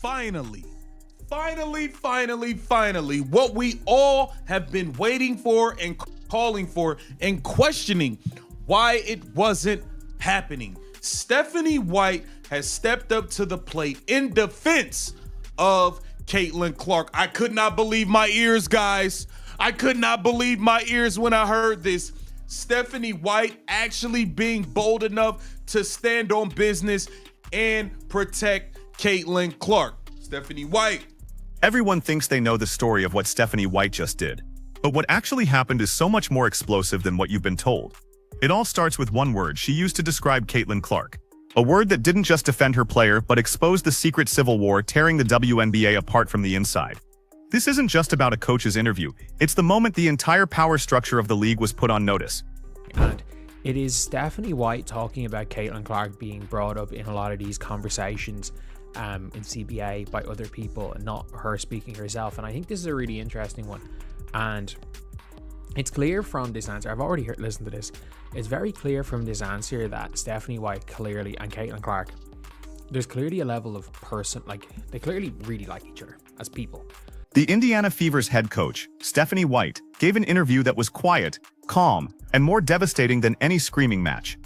finally, what we all have been waiting for and calling for and questioning why it wasn't happening. Stephanie White has stepped up to the plate in defense of Caitlin Clark. I could not believe my ears, guys. I could not believe my ears when I heard this. Stephanie White actually being bold enough to stand on business and protect Caitlin Clark. Stephanie White. Everyone thinks they know the story of what Stephanie White just did. But what actually happened is so much more explosive than what you've been told. It all starts with one word she used to describe Caitlin Clark. A word that didn't just defend her player but exposed the secret civil war tearing the WNBA apart from the inside. This isn't just about a coach's interview, it's the moment the entire power structure of the league was put on notice. And it is Stephanie White talking about Caitlin Clark being brought up in a lot of these conversations in CBA by other people and not her speaking herself. And I think this is a really interesting one. And it's clear from this answer, I've already listened to this, it's very clear from this answer that Stephanie White clearly and Caitlin Clark, there's clearly a level of person, like they clearly really like each other as people. The Indiana Fever's head coach, Stephanie White, gave an interview that was quiet, calm, and more devastating than any screaming match.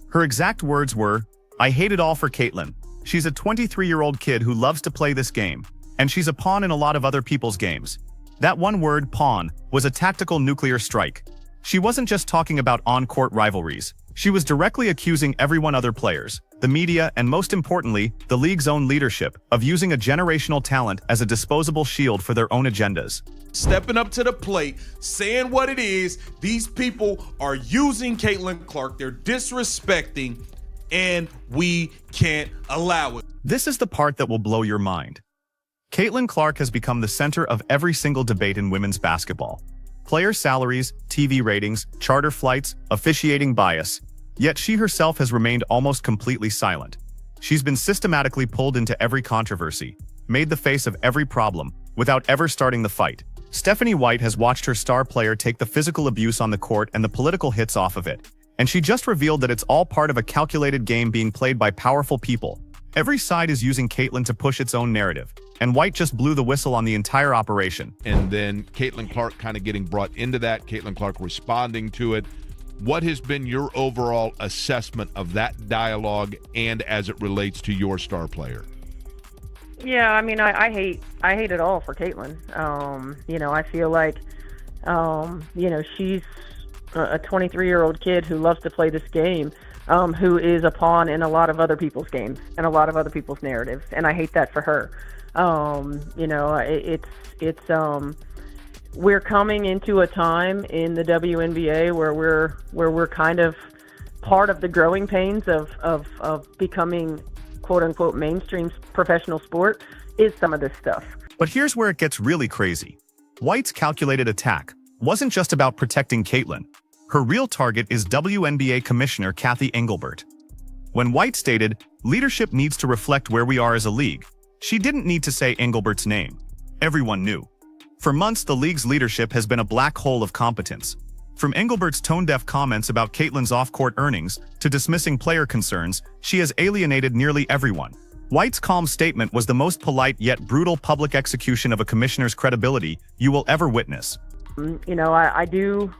Her exact words were, "I hate it all for Caitlin. She's a 23-year-old kid who loves to play this game, and she's a pawn in a lot of other people's games." That one word, pawn, was a tactical nuclear strike. She wasn't just talking about on-court rivalries. She was directly accusing everyone, other players, the media, and most importantly, the league's own leadership, of using a generational talent as a disposable shield for their own agendas. Stepping up to the plate, saying what it is, these people are using Caitlin Clark, they're disrespecting, and we can't allow it. This is the part that will blow your mind. Caitlin Clark has become the center of every single debate in women's basketball. Player salaries, TV ratings, charter flights, officiating bias. Yet she herself has remained almost completely silent. She's been systematically pulled into every controversy, made the face of every problem, without ever starting the fight. Stephanie White has watched her star player take the physical abuse on the court and the political hits off of it. And she just revealed that it's all part of a calculated game being played by powerful people. Every side is using Caitlin to push its own narrative, and White just blew the whistle on the entire operation. And then Caitlin Clark kind of getting brought into that, Caitlin Clark responding to it. What has been your overall assessment of that dialogue and as it relates to your star player? Yeah, I mean, I hate it all for Caitlin. I feel like, she's a 23-year-old kid who loves to play this game, who is a pawn in a lot of other people's games and a lot of other people's narratives, and I hate that for her. We're coming into a time in the WNBA where we're kind of part of the growing pains of becoming quote unquote mainstream professional sport is some of this stuff. But here's where it gets really crazy. White's calculated attack wasn't just about protecting Caitlin. Her real target is WNBA Commissioner Cathy Engelbert. When White stated, "Leadership needs to reflect where we are as a league," she didn't need to say Engelbert's name. Everyone knew. For months, the league's leadership has been a black hole of competence. From Engelbert's tone-deaf comments about Caitlin's off-court earnings to dismissing player concerns, she has alienated nearly everyone. White's calm statement was the most polite yet brutal public execution of a commissioner's credibility you will ever witness. I do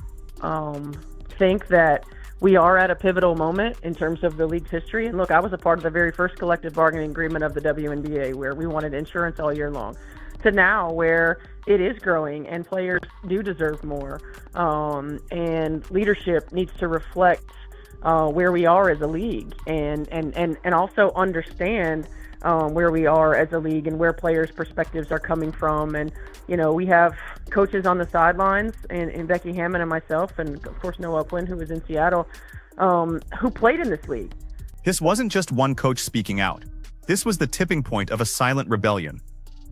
think that we are at a pivotal moment in terms of the league's history. And look, I was a part of the very first collective bargaining agreement of the WNBA where we wanted insurance all year long, to now where it is growing and players do deserve more. And leadership needs to reflect where we are as a league and also understand where we are as a league and where players' perspectives are coming from. And, we have coaches on the sidelines and Becky Hammond and myself, and of course Noah Quinn, who was in Seattle, who played in this league. This wasn't just one coach speaking out. This was the tipping point of a silent rebellion.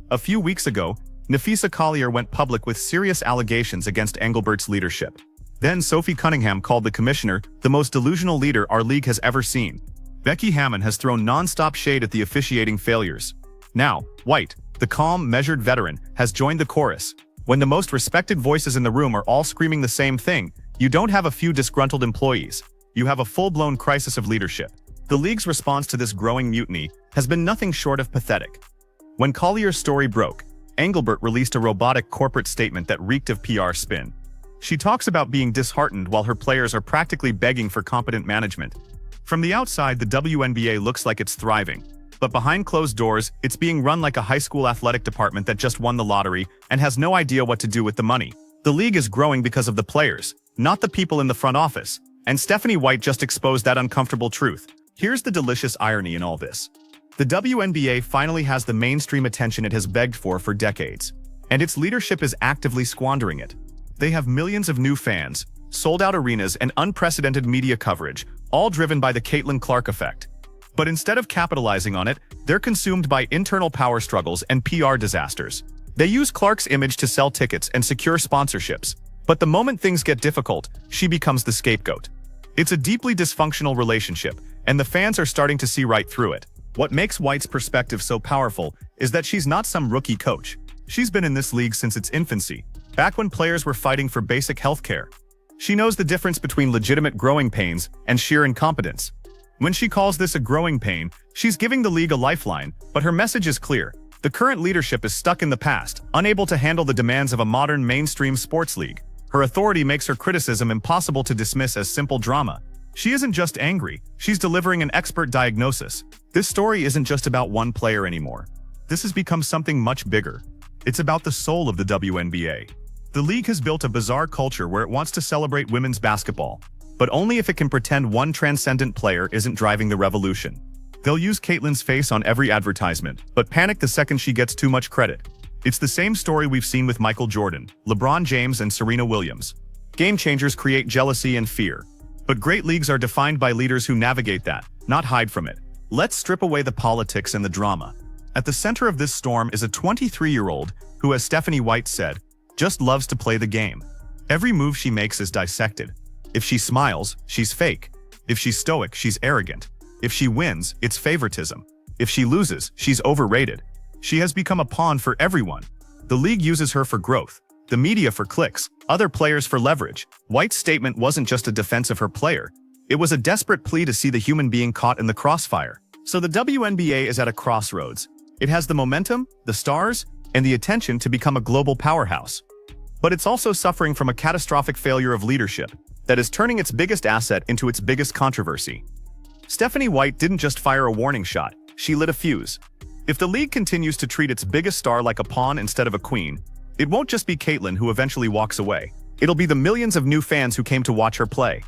A few weeks ago, Nafisa Collier went public with serious allegations against Engelbert's leadership. Then Sophie Cunningham called the commissioner the most delusional leader our league has ever seen. Becky Hammond has thrown non-stop shade at the officiating failures. Now, White, the calm, measured veteran, has joined the chorus. When the most respected voices in the room are all screaming the same thing, you don't have a few disgruntled employees. You have a full-blown crisis of leadership. The league's response to this growing mutiny has been nothing short of pathetic. When Collier's story broke, Engelbert released a robotic corporate statement that reeked of PR spin. She talks about being disheartened while her players are practically begging for competent management. From the outside, the WNBA looks like it's thriving, but behind closed doors, it's being run like a high school athletic department that just won the lottery and has no idea what to do with the money. The league is growing because of the players, not the people in the front office, and Stephanie White just exposed that uncomfortable truth. Here's the delicious irony in all this. The WNBA finally has the mainstream attention it has begged for decades, and its leadership is actively squandering it. They have millions of new fans, sold-out arenas, and unprecedented media coverage, all driven by the Caitlin Clark effect. But instead of capitalizing on it, they're consumed by internal power struggles and PR disasters. They use Clark's image to sell tickets and secure sponsorships, but the moment things get difficult, she becomes the scapegoat. It's a deeply dysfunctional relationship, and the fans are starting to see right through it. What makes White's perspective so powerful is that she's not some rookie coach. She's been in this league since its infancy, back when players were fighting for basic health care. She knows the difference between legitimate growing pains and sheer incompetence. When she calls this a growing pain, she's giving the league a lifeline, but her message is clear. The current leadership is stuck in the past, unable to handle the demands of a modern mainstream sports league. Her authority makes her criticism impossible to dismiss as simple drama. She isn't just angry, she's delivering an expert diagnosis. This story isn't just about one player anymore. This has become something much bigger. It's about the soul of the WNBA. The league has built a bizarre culture where it wants to celebrate women's basketball, but only if it can pretend one transcendent player isn't driving the revolution. They'll use Caitlin's face on every advertisement, but panic the second she gets too much credit. It's the same story we've seen with Michael Jordan, LeBron James, and Serena Williams. Game changers create jealousy and fear. But great leagues are defined by leaders who navigate that, not hide from it. Let's strip away the politics and the drama. At the center of this storm is a 23-year-old who, as Stephanie White said, just loves to play the game. Every move she makes is dissected. If she smiles, she's fake. If she's stoic, she's arrogant. If she wins, it's favoritism. If she loses, she's overrated. She has become a pawn for everyone. The league uses her for growth, the media for clicks, other players for leverage. White's statement wasn't just a defense of her player. It was a desperate plea to see the human being caught in the crossfire. So the WNBA is at a crossroads. It has the momentum, the stars, and the attention to become a global powerhouse. But it's also suffering from a catastrophic failure of leadership that is turning its biggest asset into its biggest controversy. Stephanie White didn't just fire a warning shot, she lit a fuse. If the league continues to treat its biggest star like a pawn instead of a queen, it won't just be Caitlin who eventually walks away. It'll be the millions of new fans who came to watch her play.